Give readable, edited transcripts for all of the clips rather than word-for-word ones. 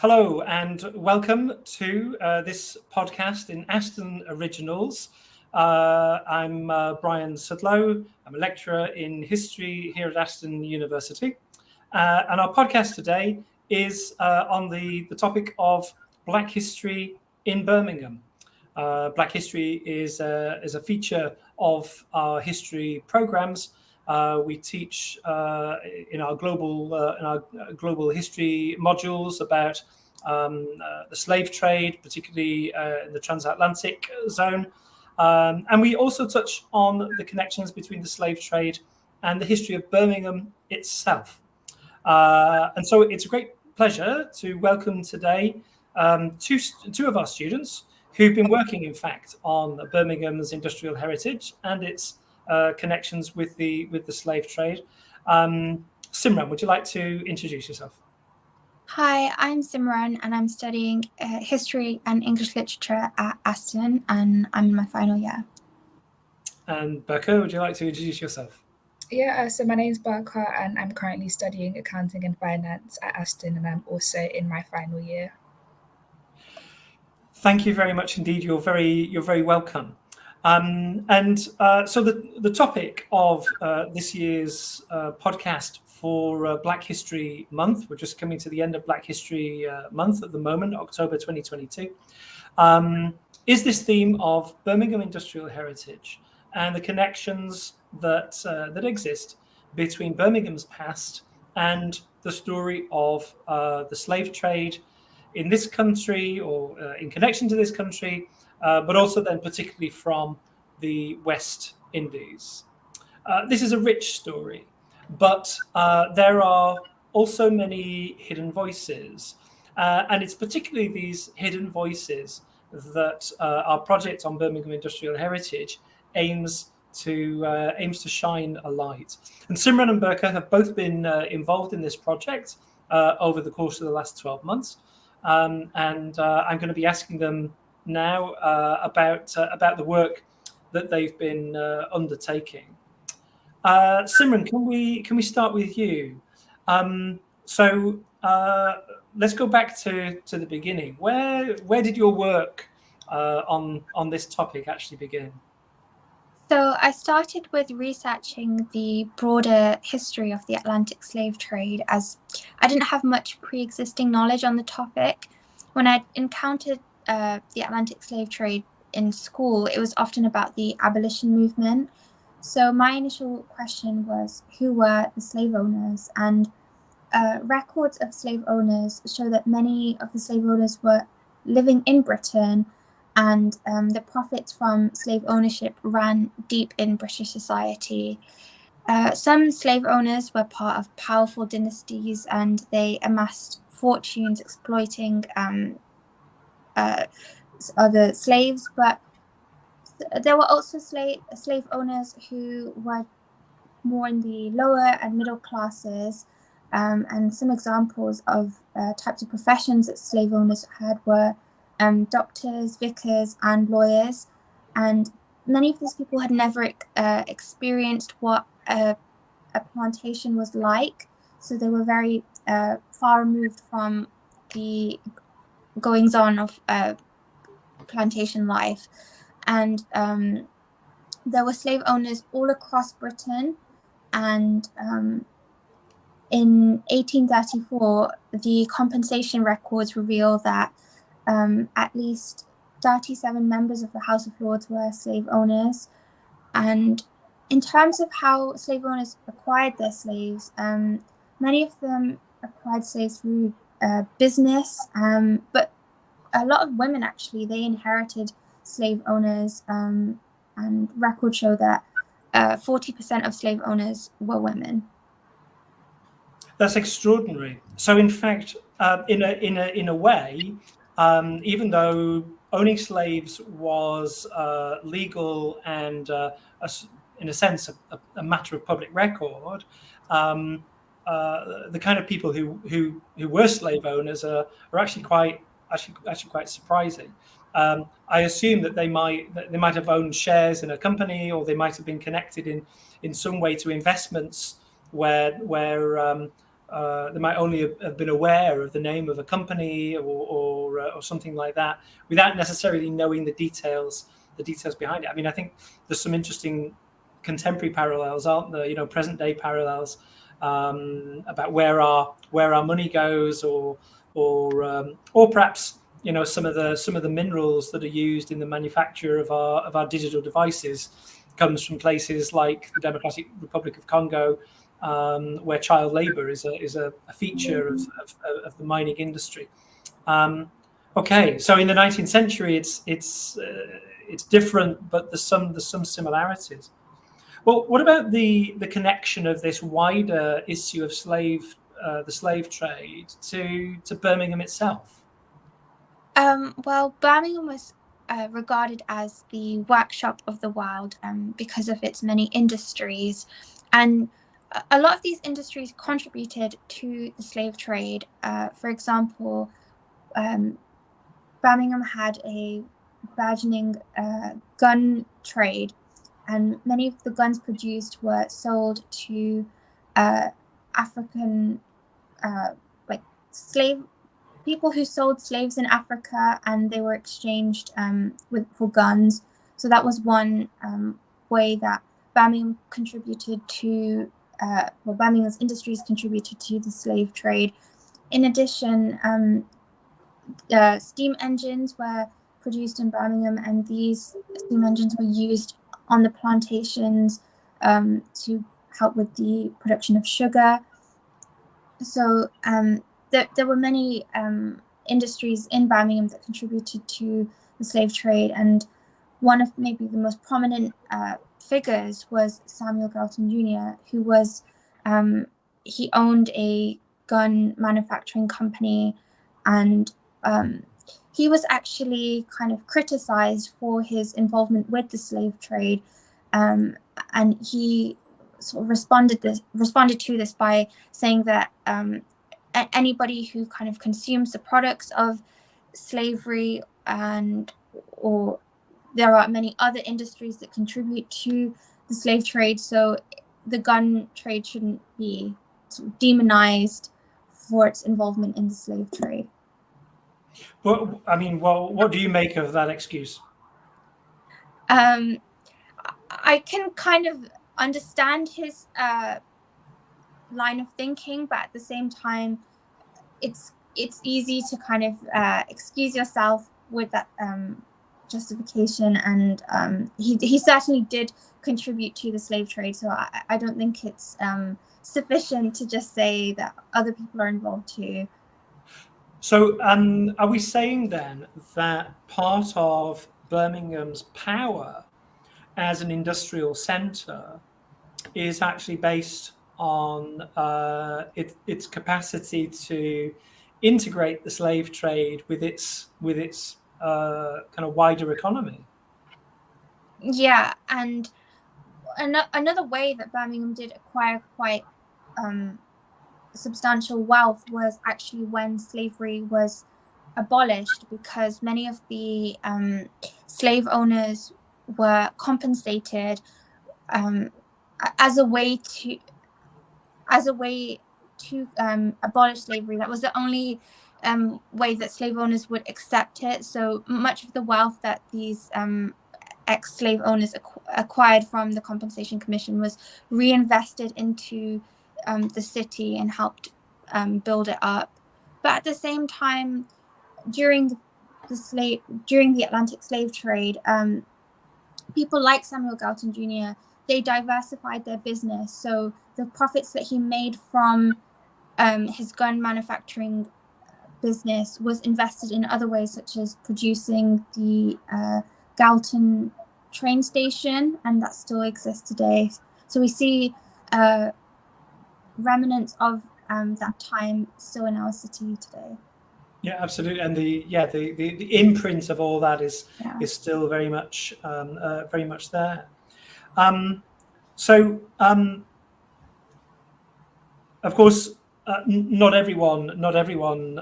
Hello and welcome to this podcast in Aston Originals. I'm Brian Sudlow. I'm a lecturer in history here at Aston University. And our podcast today is on the topic of Black history in Birmingham. Black history is a feature of our history programs. We teach in our global history modules about the slave trade, particularly in the Transatlantic zone. And we also touch on the connections between the slave trade and the history of Birmingham itself. And so it's a great pleasure to welcome today two of our students who've been working, in fact, on Birmingham's industrial heritage and its connections with the slave trade. Simran, would you like to introduce yourself? Hi, I'm Simran and I'm studying history and English literature at Aston and I'm in my final year. And Becca, would you like to introduce yourself? Yeah, so my name is Barker and I'm currently studying accounting and finance at Aston and I'm also in my final year. Thank you very much indeed. You're very welcome. So the topic of this year's podcast for Black History Month, we're just coming to the end of Black History Month at the moment, October 2022, is this theme of Birmingham industrial heritage and the connections that exist between Birmingham's past and the story of the slave trade in this country or in connection to this country, but also then particularly from the West Indies. This is a rich story, but there are also many hidden voices. And it's particularly these hidden voices that our project on Birmingham Industrial Heritage aims to shine a light. And Simran and Burka have both been involved in this project over the course of the last 12 months. I'm going to be asking them now about the work that they've been undertaking. Simran, can we start with you? Let's go back to the beginning. Where did your work on this topic actually begin? So I started with researching the broader history of the Atlantic slave trade, as I didn't have much pre-existing knowledge on the topic. When I encountered the Atlantic slave trade in school, it was often about the abolition movement. So my initial question was, who were the slave owners? And records of slave owners show that many of the slave owners were living in Britain, and the profits from slave ownership ran deep in British society. Some slave owners were part of powerful dynasties and they amassed fortunes exploiting other slaves, but there were also slave owners who were more in the lower and middle classes. And some examples of types of professions that slave owners had were doctors, vicars, and lawyers. And many of these people had never experienced what a plantation was like. So they were very far removed from the goings-on of plantation life. And there were slave owners all across Britain. And in 1834, the compensation records reveal that at least 37 members of the House of Lords were slave owners. And in terms of how slave owners acquired their slaves, many of them acquired slaves through business, but a lot of women actually, they inherited slave owners, and records show that 40% of slave owners were women. That's extraordinary. So, in fact, in a way, even though owning slaves was legal and, in a sense, a matter of public record, the kind of people who were slave owners are actually quite surprising. I assume that they might have owned shares in a company, or they might have been connected in some way to investments where they might only have been aware of the name of a company or something like that, without necessarily knowing the details behind it. I mean, I think there's some interesting contemporary parallels, aren't there? You know, present day parallels about where our money goes, or perhaps, you know, some of the minerals that are used in the manufacture of our digital devices comes from places like the Democratic Republic of Congo, where child labour is a feature of the mining industry. Okay, so in the 19th century, it's different, but there's some similarities. Well, what about the connection of this wider issue of the slave trade to Birmingham itself? Well, Birmingham was regarded as the workshop of the world because of its many industries, and a lot of these industries contributed to the slave trade. For example, Birmingham had a burgeoning gun trade, and many of the guns produced were sold to African like slave people who sold slaves in Africa, and they were exchanged for guns. So that was one way that Birmingham contributed to, Birmingham's industries contributed to the slave trade. In addition, steam engines were produced in Birmingham, and these steam engines were used on the plantations to help with the production of sugar. So there were many industries in Birmingham that contributed to the slave trade, and one of maybe the most prominent figures was Samuel Galton Jr., who was he owned a gun manufacturing company, and he was actually kind of criticized for his involvement with the slave trade, and he sort of responded to this by saying that anybody who kind of consumes the products of slavery, or there are many other industries that contribute to the slave trade, so the gun trade shouldn't be sort of demonized for its involvement in the slave trade. Well, I mean, what do you make of that excuse? I can kind of understand his line of thinking, but at the same time, it's easy to kind of excuse yourself with that justification, and he certainly did contribute to the slave trade, so I don't think it's sufficient to just say that other people are involved too. So are we saying then that part of Birmingham's power as an industrial centre is actually based on its capacity to integrate the slave trade with its kind of wider economy? Yeah, and another way that Birmingham did acquire quite substantial wealth was actually when slavery was abolished, because many of the slave owners were compensated as a way to abolish slavery. That was the only way that slave owners would accept it. So much of the wealth that these ex-slave owners acquired from the Compensation Commission was reinvested into the city and helped build it up. But at the same time, during the Atlantic slave trade, people like Samuel Galton Jr., they diversified their business. So the profits that he made from his gun manufacturing business was invested in other ways, such as producing the Galton train station, and that still exists today. So we see remnants of that time still in our city today. Yeah, absolutely, and the imprint of all that is still very much there. Of course, not everyone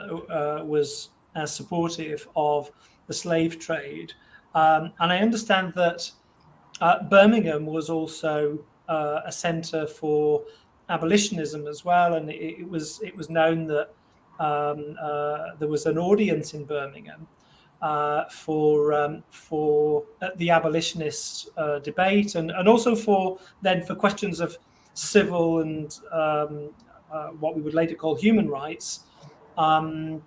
was as supportive of the slave trade, and I understand that Birmingham was also a centre for abolitionism as well, and it was known that there was an audience in Birmingham for the abolitionist debate, and also for questions of civil and what we would later call human rights, either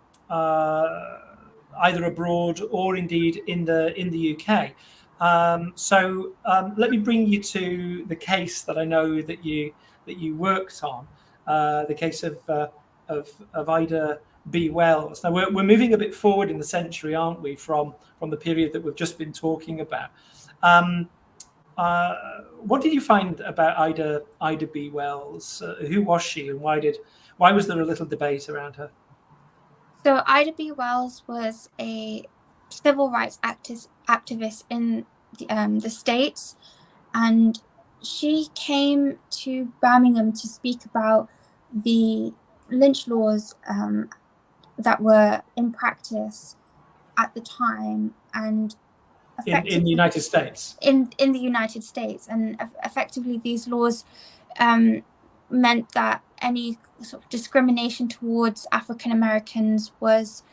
abroad or indeed in the UK. So let me bring you to the case that I know that you worked on, the case of Ida B. Wells. Now we're moving a bit forward in the century, aren't we, from the period that we've just been talking about. What did you find about Ida B. Wells? Who was she, and why was there a little debate around her? So Ida B. Wells was a civil rights activist in the States, and she came to Birmingham to speak about the lynch laws that were in practice at the time, and in the United States. In the United States, and effectively these laws meant that any sort of discrimination towards African Americans was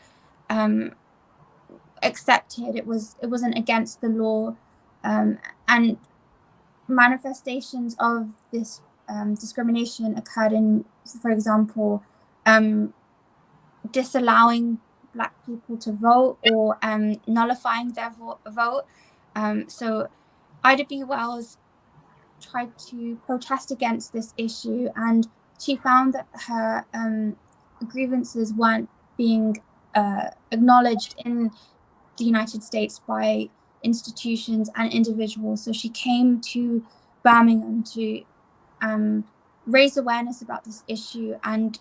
accepted. It wasn't against the law, and manifestations of this discrimination occurred in, for example, disallowing Black people to vote or nullifying their vote. So Ida B. Wells tried to protest against this issue, and she found that her grievances weren't being acknowledged in the United States by institutions and individuals. So she came to Birmingham to raise awareness about this issue and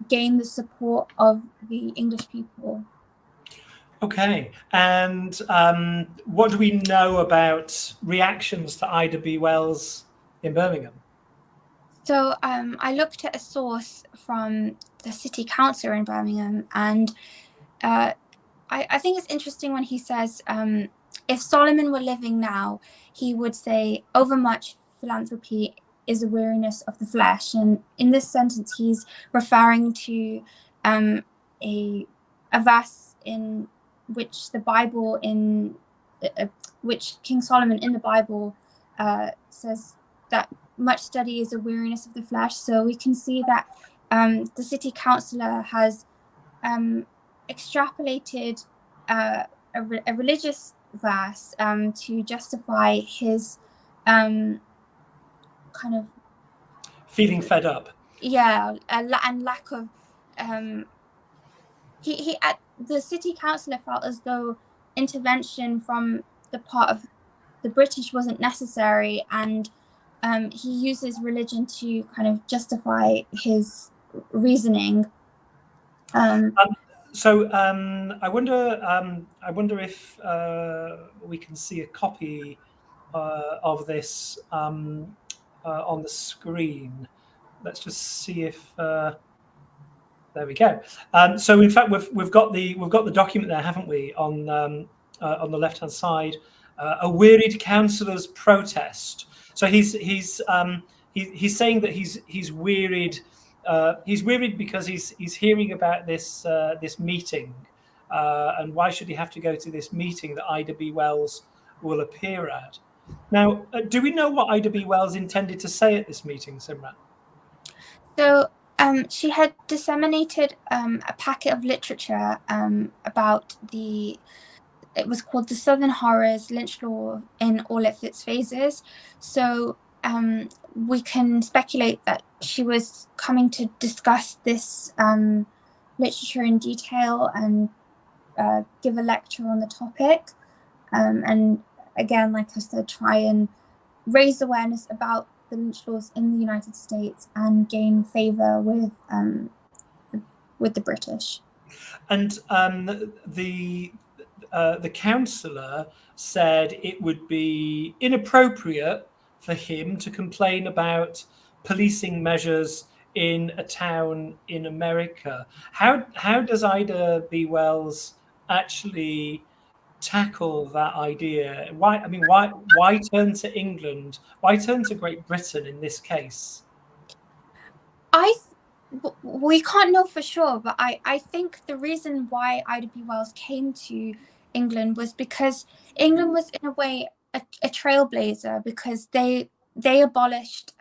gain the support of the English people. Okay, and what do we know about reactions to Ida B. Wells in Birmingham? So I looked at a source from the city councillor in Birmingham, and I think it's interesting when he says, if Solomon were living now, he would say, overmuch philanthropy is a weariness of the flesh. And in this sentence, he's referring to a verse in which the Bible, which King Solomon in the Bible says that much study is a weariness of the flesh. So we can see that the city councillor has extrapolated a religious verse to justify his kind of feeling fed up. Yeah, and lack of the city councillor felt as though intervention from the part of the British wasn't necessary, and he uses religion to kind of justify his reasoning. So I wonder if we can see a copy of this on the screen. Let's just see if there we go. So in fact, we've got the document there, haven't we? On the left hand side, a wearied councillor's protest. So he's saying that he's wearied. He's wearied because he's hearing about this meeting, and why should he have to go to this meeting that Ida B. Wells will appear at? Now, do we know what Ida B. Wells intended to say at this meeting, Simran? So she had disseminated a packet of literature about it was called The Southern Horrors, Lynch Law in All of Its Phases. So we can speculate that she was coming to discuss this literature in detail and give a lecture on the topic. And again, like I said, try and raise awareness about the lynch laws in the United States and gain favor with the British. And the councillor said it would be inappropriate for him to complain about policing measures in a town in America. How does Ida B. Wells actually tackle that idea? Why turn to England? Why turn to Great Britain in this case? We can't know for sure, but I think the reason why Ida B. Wells came to England was because England was in a way a trailblazer, because they abolished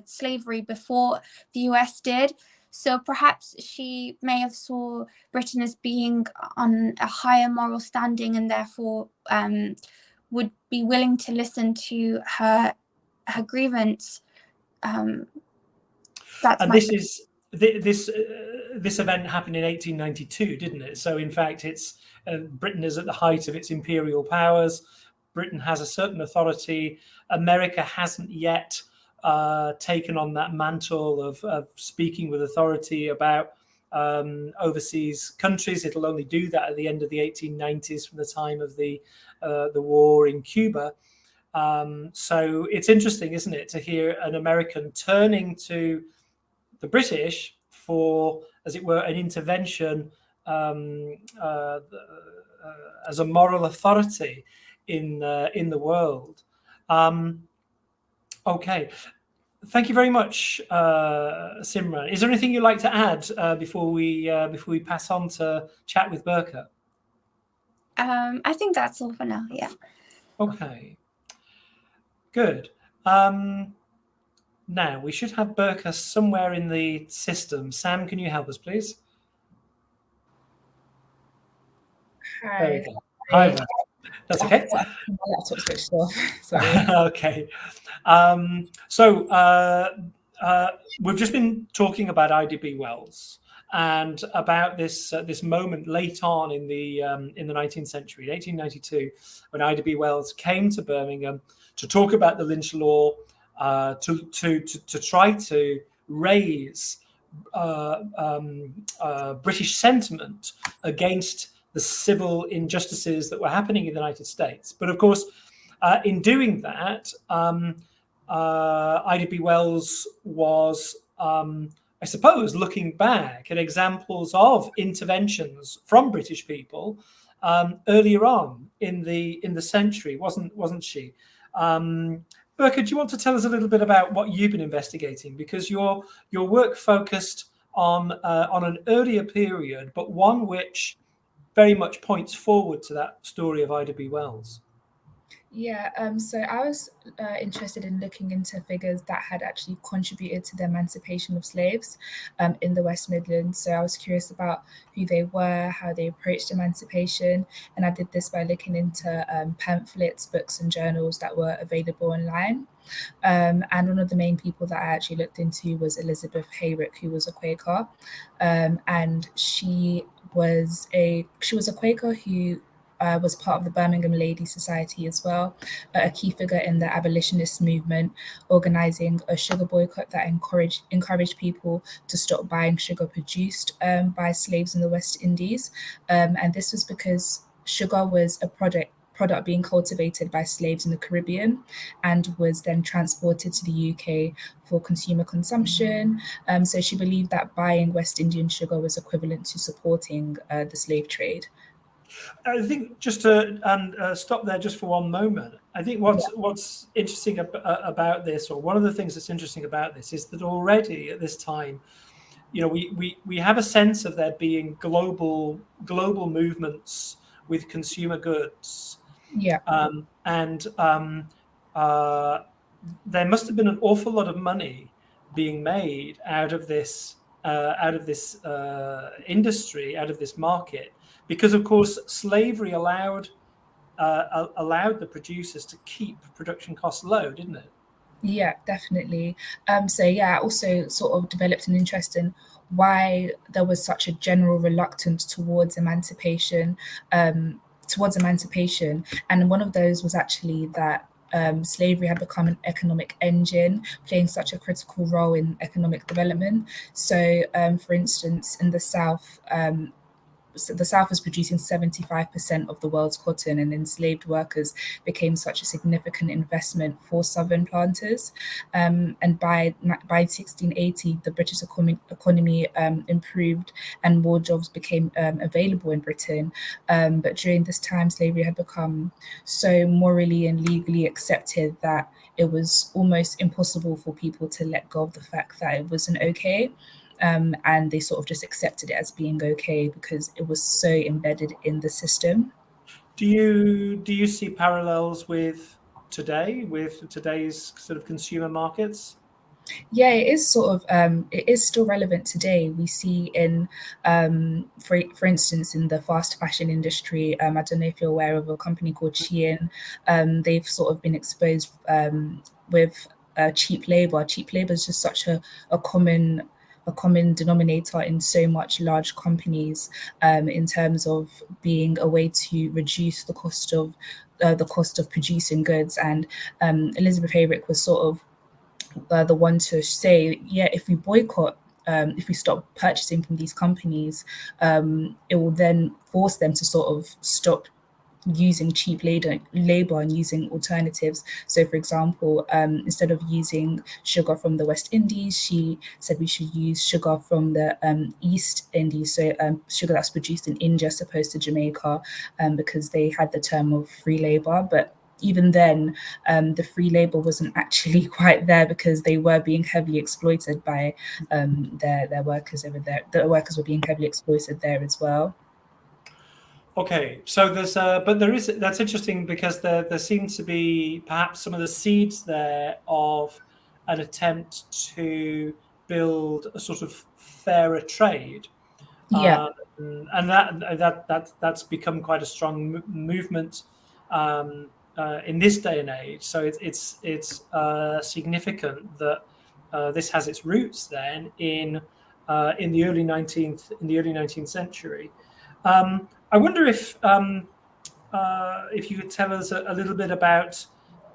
slavery before the US did. So perhaps she may have saw Britain as being on a higher moral standing, and therefore would be willing to listen to her grievance. That's And my this event happened in 1892, didn't it? So in fact, it's Britain is at the height of its imperial powers. Britain has a certain authority. America hasn't yet taken on that mantle of speaking with authority about overseas countries. It'll only do that at the end of the 1890s, from the time of the war in Cuba. So it's interesting, isn't it, to hear an American turning to the British for, as it were, an intervention as a moral authority in the world. Okay, thank you very much, Simran. Is there anything you'd like to add before we pass on to chat with Burqa? I think that's all for now. Yeah. Okay. Good. Now, we should have Burqa somewhere in the system. Sam, can you help us, please? Hi. There we go. Hi there. That's okay. My laptop switched off. Sorry. Okay. We've just been talking about Ida B. Wells and about this moment late on in the 19th century, 1892, when Ida B. Wells came to Birmingham to talk about the lynch law, to try to raise British sentiment against the civil injustices that were happening in the United States. But of course, in doing that, Ida B. Wells was, I suppose, looking back at examples of interventions from British people earlier on in the century, wasn't she? Burqa, do you want to tell us a little bit about what you've been investigating? Because your work focused on an earlier period, but one which very much points forward to that story of Ida B. Wells. Yeah, so I was interested in looking into figures that had actually contributed to the emancipation of slaves in the West Midlands. So I was curious about who they were, how they approached emancipation, and I did this by looking into pamphlets, books, and journals that were available online. And one of the main people that I actually looked into was Elizabeth Hayrick, who was a Quaker, and she was a Quaker who was part of the Birmingham Ladies Society as well, a key figure in the abolitionist movement, organising a sugar boycott that encouraged people to stop buying sugar produced by slaves in the West Indies. And this was because sugar was a product being cultivated by slaves in the Caribbean and was then transported to the UK for consumer consumption. So she believed that buying West Indian sugar was equivalent to supporting the slave trade. I think just to stop there just for one moment. I think what's interesting about this, or one of the things that's interesting about this, is that already at this time, we have a sense of there being global movements with consumer goods. Yeah. There must have been an awful lot of money being made out of this industry, out of this market. Because, of course, slavery allowed the producers to keep production costs low, didn't it? Yeah, definitely. So I also sort of developed an interest in why there was such a general reluctance towards emancipation. And one of those was actually that slavery had become an economic engine, playing such a critical role in economic development. So, for instance, in the South, the South was producing 75% of the world's cotton, and enslaved workers became such a significant investment for Southern planters. And by 1680, the British economy improved and more jobs became available in Britain. But during this time, slavery had become so morally and legally accepted that it was almost impossible for people to let go of the fact that it wasn't okay. And they sort of just accepted it as being okay because it was so embedded in the system. Do you see parallels with today's sort of consumer markets? Yeah, it is it is still relevant today. We see in, for instance, in the fast fashion industry, I don't know if you're aware of a company called Shein. They've sort of been exposed with cheap labor. Cheap labor is just such a common denominator in so much large companies, in terms of being a way to reduce the cost of producing goods. And Elizabeth Hayrick was sort of the one to say, yeah, if we boycott, if we stop purchasing from these companies, it will then force them to sort of stop using cheap labor and using alternatives. So, for example, instead of using sugar from the West Indies, she said we should use sugar from the East Indies, so sugar that's produced in India as opposed to Jamaica, because they had the term of free labor. But even then, the free labor wasn't actually quite there because they were being heavily exploited by their workers over there. The workers were being heavily exploited there as well. Okay, so that's interesting because there seems to be perhaps some of the seeds there of an attempt to build a sort of fairer trade. Yeah. And that's become quite a strong movement in this day and age. So it's significant that this has its roots then in the early 19th century. I wonder if you could tell us a little bit about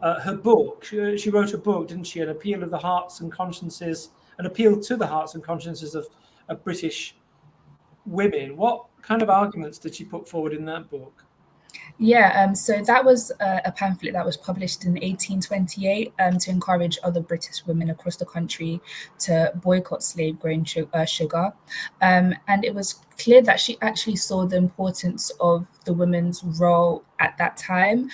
her book. She wrote a book, didn't she? An appeal to the hearts and consciences of British women. What kind of arguments did she put forward in that book? Yeah, so that was a pamphlet that was published in 1828 to encourage other British women across the country to boycott slave-grown sugar. And it was clear that she actually saw the importance of the women's role at that time.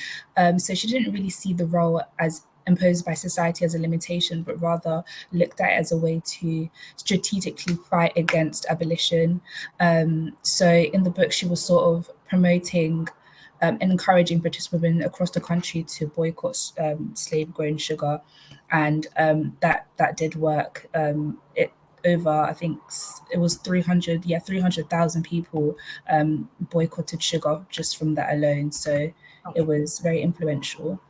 So she didn't really see the role as imposed by society as a limitation, but rather looked at it as a way to strategically fight against abolition. So in the book, she was sort of promoting and encouraging British women across the country to boycott slave-grown sugar, and that did work. Over, I think it was 300,000 people boycotted sugar just from that alone. So it was very influential.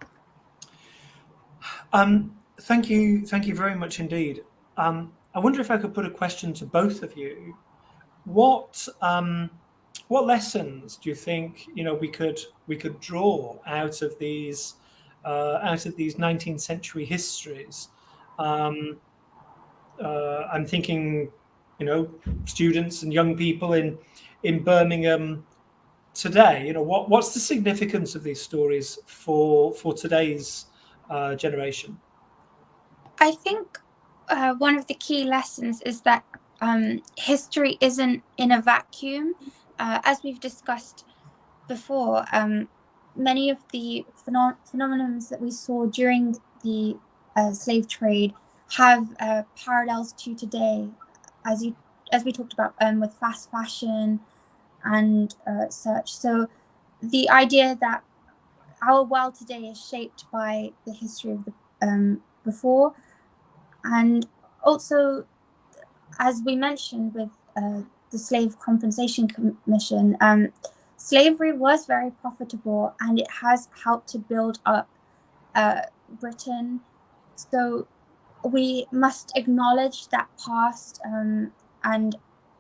Thank you very much indeed. I wonder if I could put a question to both of you. What lessons do you think we could draw out of these 19th century histories? I'm thinking, students and young people in Birmingham today. What's the significance of these stories for today's generation? I think one of the key lessons is that history isn't in a vacuum. As we've discussed before, many of the phenomena that we saw during the slave trade have parallels to today, as we talked about with fast fashion and such. So the idea that our world today is shaped by the history of the before, and also, as we mentioned with the Slave Compensation Commission, slavery was very profitable and it has helped to build up Britain. So we must acknowledge that past and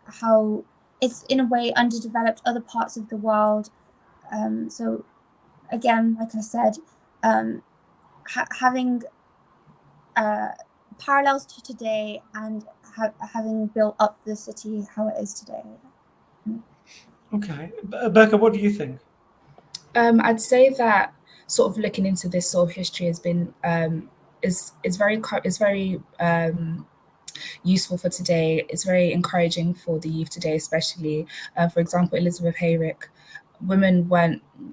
how it's in a way underdeveloped other parts of the world. So again, like I said, having parallels to today and having built up the city how it is today. Okay, Berka, what do you think? I'd say that sort of looking into this sort of history has been is very useful for today. It's very encouraging for the youth today, especially. For example, Elizabeth Hayrick, women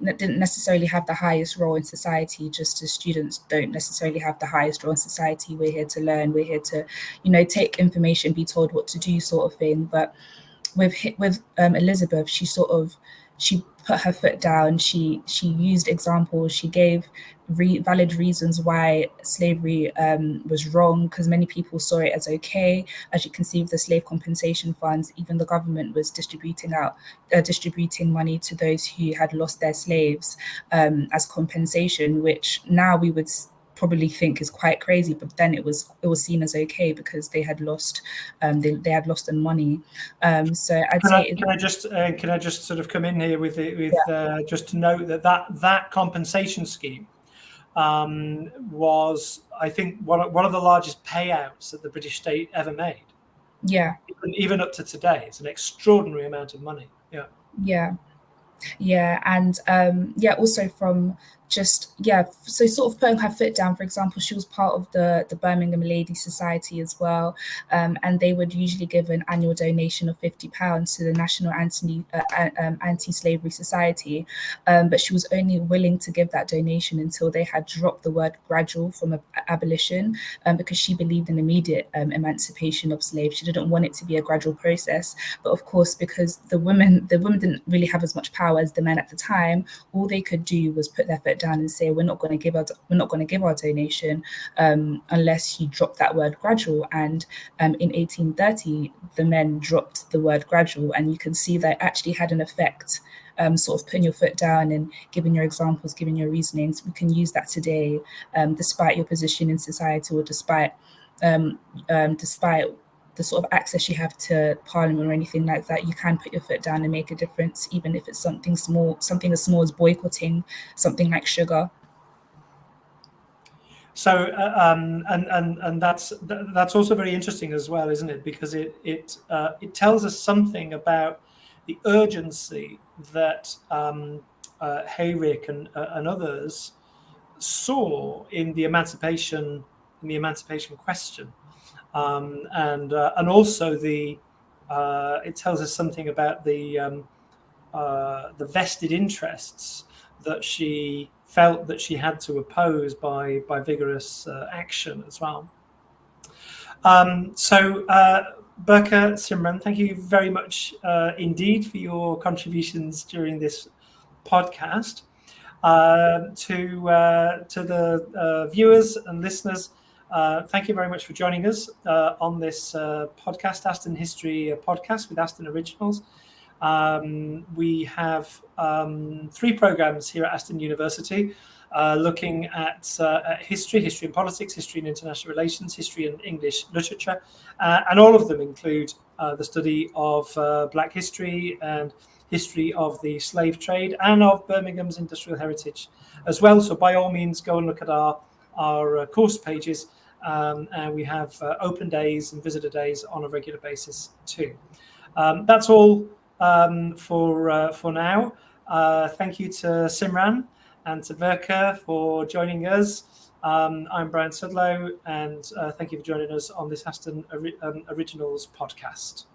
didn't necessarily have the highest role in society, just as students don't necessarily have the highest role in society. We're here to learn, we're here to, take information, be told what to do, sort of thing. But with Elizabeth, she put her foot down. She used examples. She gave valid reasons why slavery was wrong, because many people saw it as okay. As you can see with the slave compensation funds, even the government was distributing money to those who had lost their slaves as compensation, which now we would probably think is quite crazy, but then it was seen as okay because they had lost they had lost the money. So I'd say can I just sort of come in here with just to note that compensation scheme was, I think, one of the largest payouts that the British state ever made. Yeah. Even up to today, it's an extraordinary amount of money. Yeah, and also from so sort of putting her foot down. For example, she was part of the Birmingham Ladies Society as well, and they would usually give an annual donation of £50 to the National Anti-Slavery Society, but she was only willing to give that donation until they had dropped the word gradual from abolition, because she believed in immediate emancipation of slaves. She didn't want it to be a gradual process, but of course, because the women didn't really have as much power as the men at the time, all they could do was put their foot down and say, we're not going to give our donation unless you drop that word gradual. And in 1830, the men dropped the word gradual, and you can see that actually had an effect. Sort of putting your foot down and giving your examples, giving your reasonings. We can use that today, despite your position in society, or despite the sort of access you have to Parliament or anything like that. You can put your foot down and make a difference, even if it's something as small as boycotting something like sugar. So and that's also very interesting as well, isn't it? Because it tells us something about the urgency that Hayrick and others saw in the emancipation question, and also it tells us something about the vested interests that she felt that she had to oppose by vigorous action as well. So Berka, Simran, thank you very much indeed for your contributions during this podcast. To the viewers and listeners, thank you very much for joining us on this podcast, Aston History podcast with Aston Originals. We have 3 programs here at Aston University looking at history and politics, history and international relations, history and English literature, and all of them include the study of Black history and history of the slave trade and of Birmingham's industrial heritage as well. So by all means, go and look at our course pages, and we have open days and visitor days on a regular basis too. That's all for now. Thank you to Simran and to Berka for joining us. I'm Brian Sudlow, and thank you for joining us on this Aston Originals podcast.